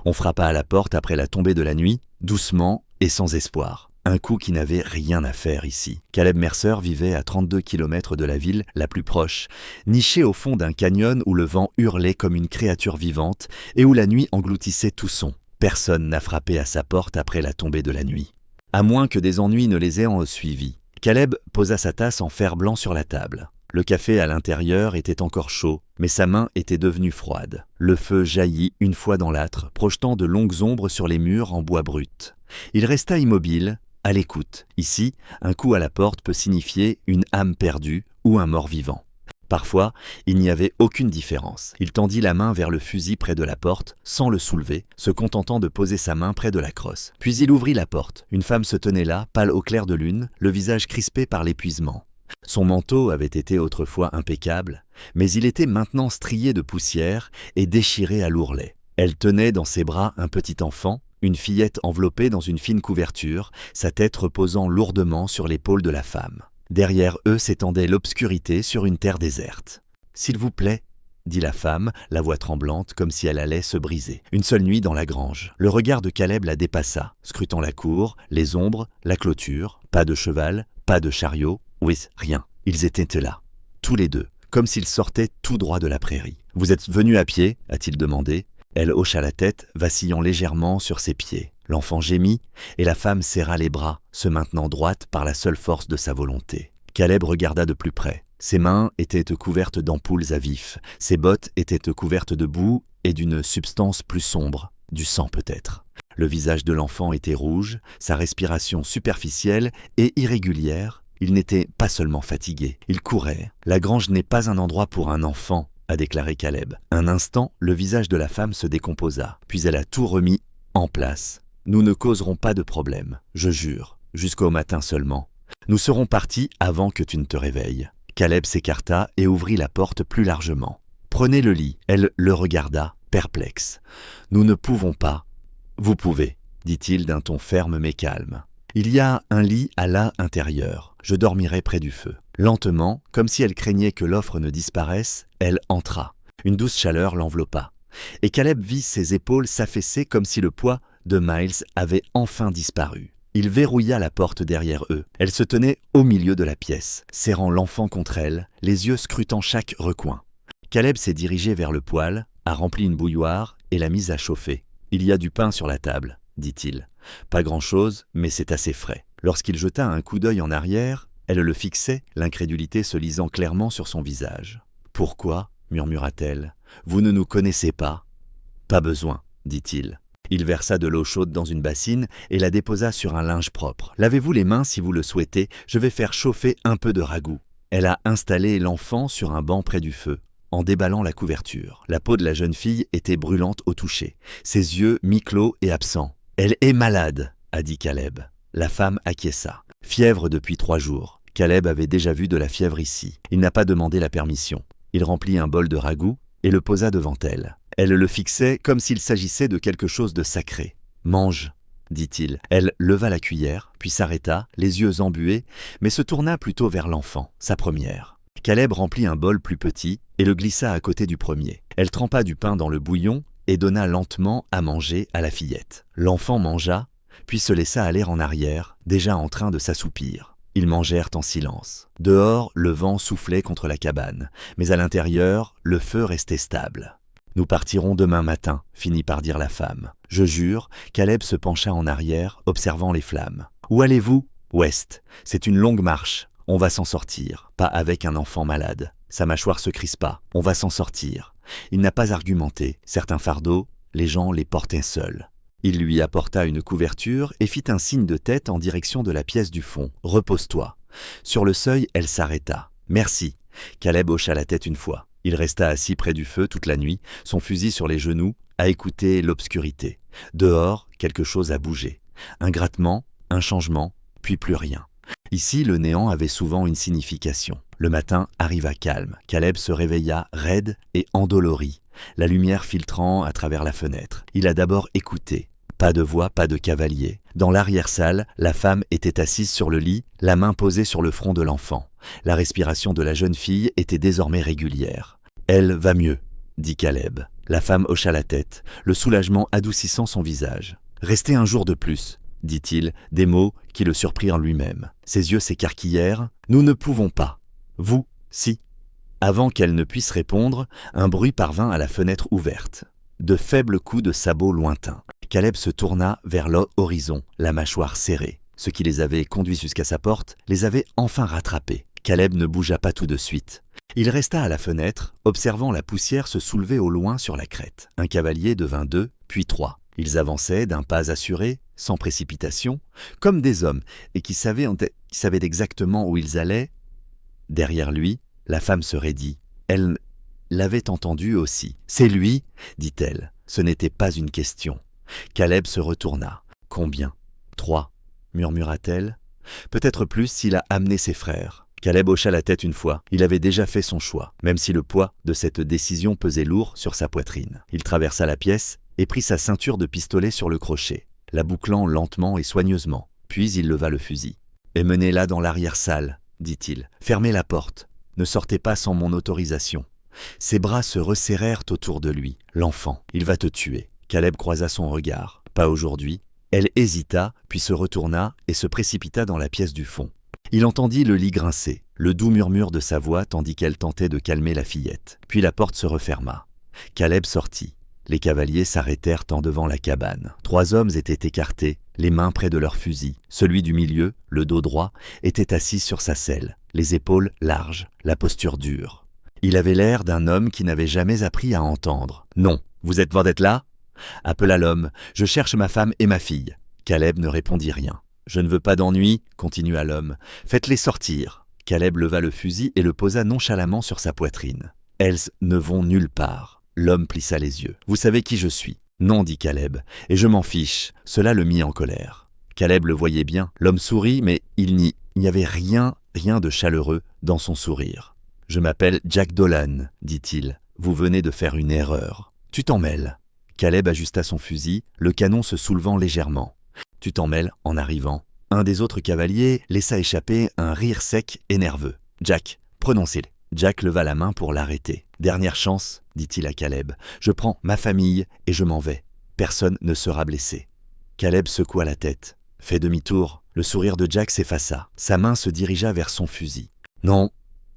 On frappa à la porte après la tombée de la nuit, doucement et sans espoir. Un coup qui n'avait rien à faire ici. Caleb Mercer vivait à 32 km de la ville la plus proche, niché au fond d'un canyon où le vent hurlait comme une créature vivante et où la nuit engloutissait tout son. Personne n'a frappé à sa porte après la tombée de la nuit. À moins que des ennuis ne les aient suivis. Caleb posa sa tasse en fer blanc sur la table. Le café à l'intérieur était encore chaud, mais sa main était devenue froide. Le feu jaillit une fois dans l'âtre, projetant de longues ombres sur les murs en bois brut. Il resta immobile, à l'écoute. Ici, un coup à la porte peut signifier une âme perdue ou un mort-vivant. Parfois, il n'y avait aucune différence. Il tendit la main vers le fusil près de la porte, sans le soulever, se contentant de poser sa main près de la crosse. Puis il ouvrit la porte. Une femme se tenait là, pâle au clair de lune, le visage crispé par l'épuisement. Son manteau avait été autrefois impeccable, mais il était maintenant strié de poussière et déchiré à l'ourlet. Elle tenait dans ses bras un petit enfant, une fillette enveloppée dans une fine couverture, sa tête reposant lourdement sur l'épaule de la femme. Derrière eux s'étendait l'obscurité sur une terre déserte. « S'il vous plaît » dit la femme, la voix tremblante comme si elle allait se briser. Une seule nuit dans la grange. Le regard de Caleb la dépassa, scrutant la cour, les ombres, la clôture. Pas de cheval, pas de chariot, oui, rien. Ils étaient là, tous les deux, comme s'ils sortaient tout droit de la prairie. « Vous êtes venus à pied » a-t-il demandé. Elle hocha la tête, vacillant légèrement sur ses pieds. L'enfant gémit, et la femme serra les bras, se maintenant droite par la seule force de sa volonté. Caleb regarda de plus près. Ses mains étaient couvertes d'ampoules à vif, ses bottes étaient couvertes de boue et d'une substance plus sombre, du sang peut-être. Le visage de l'enfant était rouge, sa respiration superficielle et irrégulière. Il n'était pas seulement fatigué, il courait. « La grange n'est pas un endroit pour un enfant », a déclaré Caleb. Un instant, le visage de la femme se décomposa, puis elle a tout remis en place. « Nous ne causerons pas de problème, je jure, jusqu'au matin seulement. Nous serons partis avant que tu ne te réveilles. » Caleb s'écarta et ouvrit la porte plus largement. « Prenez le lit. » Elle le regarda, perplexe. « Nous ne pouvons pas. »« Vous pouvez, » dit-il d'un ton ferme mais calme. « Il y a un lit à l'intérieur. Je dormirai près du feu. » Lentement, comme si elle craignait que l'offre ne disparaisse, elle entra. Une douce chaleur l'enveloppa. Et Caleb vit ses épaules s'affaisser comme si le poids de Miles avait enfin disparu. Il verrouilla la porte derrière eux. Elle se tenait au milieu de la pièce, serrant l'enfant contre elle, les yeux scrutant chaque recoin. Caleb s'est dirigé vers le poêle, a rempli une bouilloire et l'a mise à chauffer. « Il y a du pain sur la table, » dit-il. « Pas grand-chose, mais c'est assez frais. » Lorsqu'il jeta un coup d'œil en arrière, elle le fixait, l'incrédulité se lisant clairement sur son visage. « Pourquoi » murmura-t-elle. « Vous ne nous connaissez pas ?»« Pas besoin, » dit-il. Il versa de l'eau chaude dans une bassine et la déposa sur un linge propre. « Lavez-vous les mains si vous le souhaitez, je vais faire chauffer un peu de ragoût. » Elle a installé l'enfant sur un banc près du feu, en déballant la couverture. La peau de la jeune fille était brûlante au toucher, ses yeux mi-clos et absents. « Elle est malade » a dit Caleb. La femme acquiesça. Fièvre depuis 3 jours. Caleb avait déjà vu de la fièvre ici. Il n'a pas demandé la permission. Il remplit un bol de ragoût et le posa devant elle. Elle le fixait comme s'il s'agissait de quelque chose de sacré. « Mange » dit-il. Elle leva la cuillère, puis s'arrêta, les yeux embués, mais se tourna plutôt vers l'enfant, sa première. Caleb remplit un bol plus petit et le glissa à côté du premier. Elle trempa du pain dans le bouillon et donna lentement à manger à la fillette. L'enfant mangea, puis se laissa aller en arrière, déjà en train de s'assoupir. Ils mangèrent en silence. Dehors, le vent soufflait contre la cabane, mais à l'intérieur, le feu restait stable. « Nous partirons demain matin », finit par dire la femme. « Je jure », Caleb se pencha en arrière, observant les flammes. « Où allez-vous ?»« Ouest. C'est une longue marche. On va s'en sortir. Pas avec un enfant malade. Sa mâchoire se crispa. On va s'en sortir. » Il n'a pas argumenté. Certains fardeaux, les gens les portaient seuls. Il lui apporta une couverture et fit un signe de tête en direction de la pièce du fond. « Repose-toi. » Sur le seuil, elle s'arrêta. « Merci. » Caleb hocha la tête une fois. Il resta assis près du feu toute la nuit, son fusil sur les genoux, à écouter l'obscurité. Dehors, quelque chose a bougé. Un grattement, un changement, puis plus rien. Ici, le néant avait souvent une signification. Le matin arriva calme. Caleb se réveilla raide et endolori, la lumière filtrant à travers la fenêtre. Il a d'abord écouté. Pas de voix, pas de cavalier. Dans l'arrière-salle, la femme était assise sur le lit, la main posée sur le front de l'enfant. La respiration de la jeune fille était désormais régulière. « Elle va mieux », dit Caleb. La femme hocha la tête, le soulagement adoucissant son visage. « Restez un jour de plus », dit-il, des mots qui le surprirent lui-même. Ses yeux s'écarquillèrent. « Nous ne pouvons pas. Vous, si. » Avant qu'elle ne puisse répondre, un bruit parvint à la fenêtre ouverte. De faibles coups de sabots lointains. Caleb se tourna vers l'horizon, la mâchoire serrée. Ce qui les avait conduits jusqu'à sa porte les avait enfin rattrapés. Caleb ne bougea pas tout de suite. Il resta à la fenêtre, observant la poussière se soulever au loin sur la crête. Un cavalier devint 2, puis 3. Ils avançaient d'un pas assuré, sans précipitation, comme des hommes, et qui savaient exactement où ils allaient. Derrière lui, la femme se raidit. Elle l'avait entendu aussi. « C'est lui » dit-elle. Ce n'était pas une question. Caleb se retourna. « Combien ?»« 3 » murmura-t-elle. « Peut-être plus s'il a amené ses frères. » Caleb hocha la tête une fois. Il avait déjà fait son choix, même si le poids de cette décision pesait lourd sur sa poitrine. Il traversa la pièce et prit sa ceinture de pistolet sur le crochet, la bouclant lentement et soigneusement. Puis il leva le fusil. « Emmenez-la dans l'arrière-salle, » dit-il. « Fermez la porte. Ne sortez pas sans mon autorisation. » Ses bras se resserrèrent autour de lui. « L'enfant, il va te tuer. » Caleb croisa son regard. « Pas aujourd'hui. » Elle hésita, puis se retourna et se précipita dans la pièce du fond. Il entendit le lit grincer, le doux murmure de sa voix tandis qu'elle tentait de calmer la fillette. Puis la porte se referma. Caleb sortit. Les cavaliers s'arrêtèrent en devant la cabane. 3 hommes étaient écartés, les mains près de leurs fusils. Celui du milieu, le dos droit, était assis sur sa selle, les épaules larges, la posture dure. Il avait l'air d'un homme qui n'avait jamais appris à entendre. « Non, vous êtes d'être là ?» appela l'homme. « Je cherche ma femme et ma fille. » Caleb ne répondit rien. « Je ne veux pas d'ennui, » continua l'homme. « Faites-les sortir. » Caleb leva le fusil et le posa nonchalamment sur sa poitrine. « Elles ne vont nulle part. » L'homme plissa les yeux. « Vous savez qui je suis ?»« Non, » dit Caleb, « et je m'en fiche. » Cela le mit en colère. Caleb le voyait bien. L'homme sourit, mais il n'y avait rien de chaleureux dans son sourire. « Je m'appelle Jack Dolan, » dit-il. « Vous venez de faire une erreur. »« Tu t'en mêles. » Caleb ajusta son fusil, le canon se soulevant légèrement. « Tu t'en mêles en arrivant. » Un des autres cavaliers laissa échapper un rire sec et nerveux. « Jack, prononcez-le. » Jack leva la main pour l'arrêter. « Dernière chance, » dit-il à Caleb. « Je prends ma famille et je m'en vais. Personne ne sera blessé. » Caleb secoua la tête. Fait demi-tour, le sourire de Jack s'effaça. Sa main se dirigea vers son fusil. « Non, »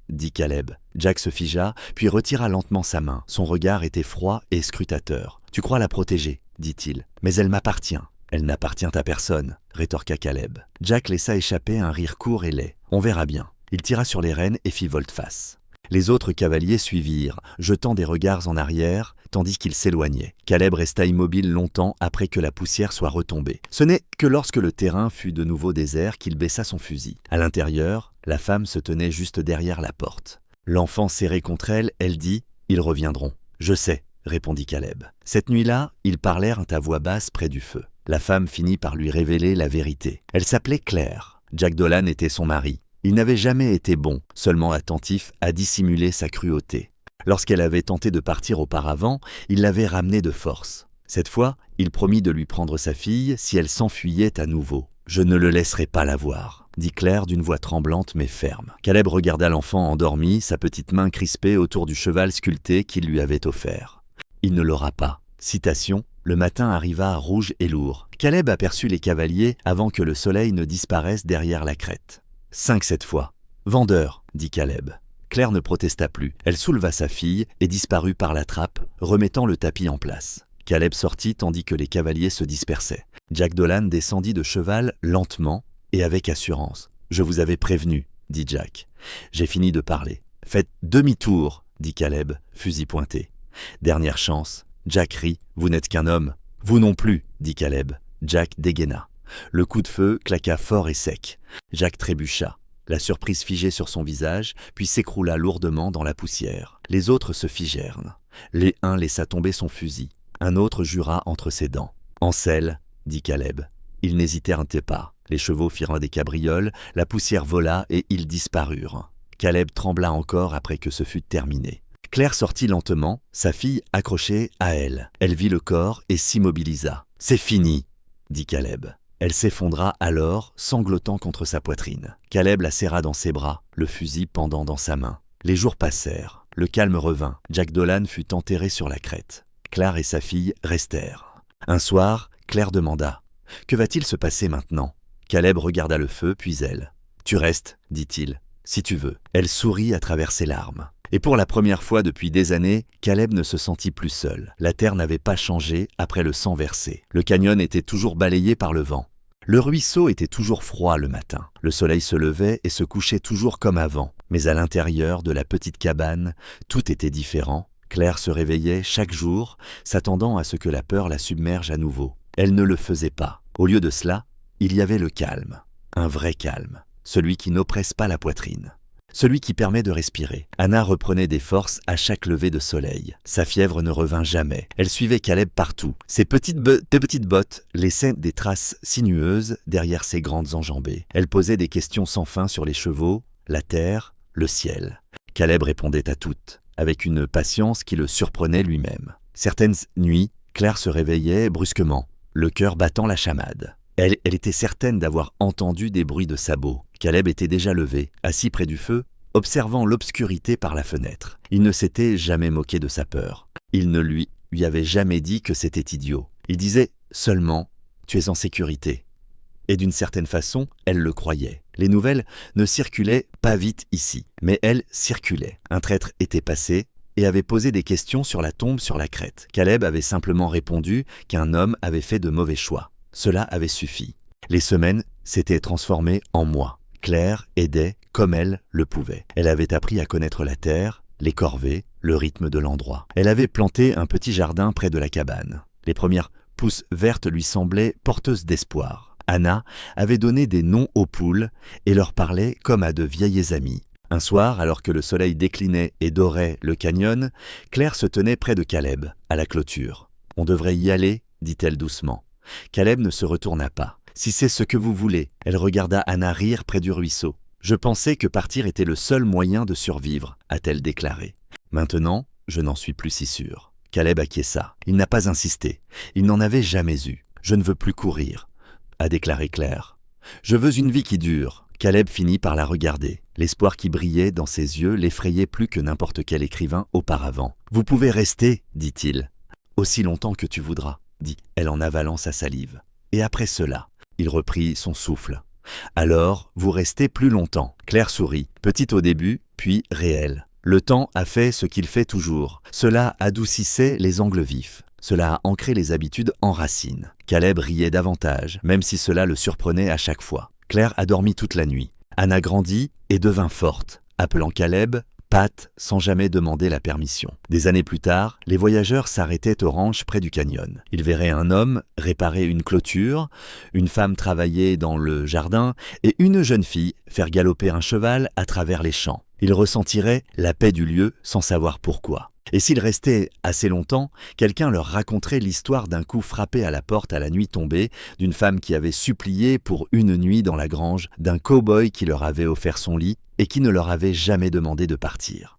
dit Caleb. Jack se figea, puis retira lentement sa main. Son regard était froid et scrutateur. « Tu crois la protéger, » dit-il. « Mais elle m'appartient. » « Elle n'appartient à personne, » rétorqua Caleb. Jack laissa échapper un rire court et laid. « On verra bien. » Il tira sur les rênes et fit volte-face. Les autres cavaliers suivirent, jetant des regards en arrière, tandis qu'ils s'éloignaient. Caleb resta immobile longtemps après que la poussière soit retombée. Ce n'est que lorsque le terrain fut de nouveau désert qu'il baissa son fusil. À l'intérieur, la femme se tenait juste derrière la porte. L'enfant serré contre elle, elle dit « Ils reviendront. »« Je sais, » répondit Caleb. Cette nuit-là, ils parlèrent à voix basse près du feu. La femme finit par lui révéler la vérité. Elle s'appelait Claire. Jack Dolan était son mari. Il n'avait jamais été bon, seulement attentif à dissimuler sa cruauté. Lorsqu'elle avait tenté de partir auparavant, il l'avait ramenée de force. Cette fois, il promit de lui prendre sa fille si elle s'enfuyait à nouveau. « Je ne le laisserai pas la voir », dit Claire d'une voix tremblante mais ferme. Caleb regarda l'enfant endormi, sa petite main crispée autour du cheval sculpté qu'il lui avait offert. « Il ne l'aura pas. » Citation. Le matin arriva rouge et lourd. Caleb aperçut les cavaliers avant que le soleil ne disparaisse derrière la crête. 5 cette fois. « Vendeur » dit Caleb. Claire ne protesta plus. Elle souleva sa fille et disparut par la trappe, remettant le tapis en place. Caleb sortit tandis que les cavaliers se dispersaient. Jack Dolan descendit de cheval lentement et avec assurance. « Je vous avais prévenu, » dit Jack. « J'ai fini de parler. »« Faites demi-tour, » dit Caleb, fusil pointé. « Dernière chance. » Jack rit. « Vous n'êtes qu'un homme. »« Vous non plus, » dit Caleb. Jack dégaina. Le coup de feu claqua fort et sec. Jack trébucha. La surprise figée sur son visage, puis s'écroula lourdement dans la poussière. Les autres se figèrent. Un laissa tomber son fusil. Un autre jura entre ses dents. « En selle, » dit Caleb. Ils n'hésitèrent pas. Les chevaux firent des cabrioles, la poussière vola et ils disparurent. Caleb trembla encore après que ce fut terminé. Claire sortit lentement, sa fille accrochée à elle. Elle vit le corps et s'immobilisa. « C'est fini !» dit Caleb. Elle s'effondra alors, sanglotant contre sa poitrine. Caleb la serra dans ses bras, le fusil pendant dans sa main. Les jours passèrent. Le calme revint. Jack Dolan fut enterré sur la crête. Claire et sa fille restèrent. Un soir, Claire demanda « Que va-t-il se passer maintenant ?» Caleb regarda le feu, puis elle. « Tu restes, dit-il, si tu veux. » Elle sourit à travers ses larmes. Et pour la première fois depuis des années, Caleb ne se sentit plus seul. La terre n'avait pas changé après le sang versé. Le canyon était toujours balayé par le vent. Le ruisseau était toujours froid le matin. Le soleil se levait et se couchait toujours comme avant. Mais à l'intérieur de la petite cabane, tout était différent. Claire se réveillait chaque jour, s'attendant à ce que la peur la submerge à nouveau. Elle ne le faisait pas. Au lieu de cela, il y avait le calme. Un vrai calme. Celui qui n'oppresse pas la poitrine. Celui qui permet de respirer. Anna reprenait des forces à chaque lever de soleil. Sa fièvre ne revint jamais. Elle suivait Caleb partout. Ses petites bottes laissaient des traces sinueuses derrière ses grandes enjambées. Elle posait des questions sans fin sur les chevaux, la terre, le ciel. Caleb répondait à toutes, avec une patience qui le surprenait lui-même. Certaines nuits, Claire se réveillait brusquement, le cœur battant la chamade. Elle était certaine d'avoir entendu des bruits de sabots. Caleb était déjà levé, assis près du feu, observant l'obscurité par la fenêtre. Il ne s'était jamais moqué de sa peur. Il ne lui avait jamais dit que c'était idiot. Il disait seulement « Tu es en sécurité ». Et d'une certaine façon, elle le croyait. Les nouvelles ne circulaient pas vite ici, mais elles circulaient. Un traître était passé et avait posé des questions sur la tombe sur la crête. Caleb avait simplement répondu qu'un homme avait fait de mauvais choix. Cela avait suffi. Les semaines s'étaient transformées en mois. Claire aidait comme elle le pouvait. Elle avait appris à connaître la terre, les corvées, le rythme de l'endroit. Elle avait planté un petit jardin près de la cabane. Les premières pousses vertes lui semblaient porteuses d'espoir. Anna avait donné des noms aux poules et leur parlait comme à de vieilles amies. Un soir, alors que le soleil déclinait et dorait le canyon, Claire se tenait près de Caleb, à la clôture. « On devrait y aller » dit-elle doucement. Caleb ne se retourna pas. « Si c'est ce que vous voulez. » Elle regarda Anna rire près du ruisseau. « Je pensais que partir était le seul moyen de survivre, » a-t-elle déclaré. « Maintenant, je n'en suis plus si sûre. » Caleb acquiesça. Il n'a pas insisté. Il n'en avait jamais eu. « Je ne veux plus courir, » a déclaré Claire. « Je veux une vie qui dure. » Caleb finit par la regarder. L'espoir qui brillait dans ses yeux l'effrayait plus que n'importe quel écrivain auparavant. « Vous pouvez rester, dit-il. Aussi longtemps que tu voudras, dit-elle en avalant sa salive. Et après cela, il reprit son souffle. Alors, vous restez plus longtemps. Claire sourit, petite au début, puis réelle. Le temps a fait ce qu'il fait toujours. Cela adoucissait les angles vifs. Cela a ancré les habitudes en racines. Caleb riait davantage, même si cela le surprenait à chaque fois. Claire a dormi toute la nuit. Anna grandit et devint forte, appelant Caleb Pat sans jamais demander la permission. Des années plus tard, les voyageurs s'arrêtaient au ranch près du canyon. Ils verraient un homme réparer une clôture, une femme travailler dans le jardin et une jeune fille faire galoper un cheval à travers les champs. Ils ressentiraient la paix du lieu sans savoir pourquoi. Et s'ils restaient assez longtemps, quelqu'un leur raconterait l'histoire d'un coup frappé à la porte à la nuit tombée, d'une femme qui avait supplié pour une nuit dans la grange, d'un cow-boy qui leur avait offert son lit et qui ne leur avait jamais demandé de partir.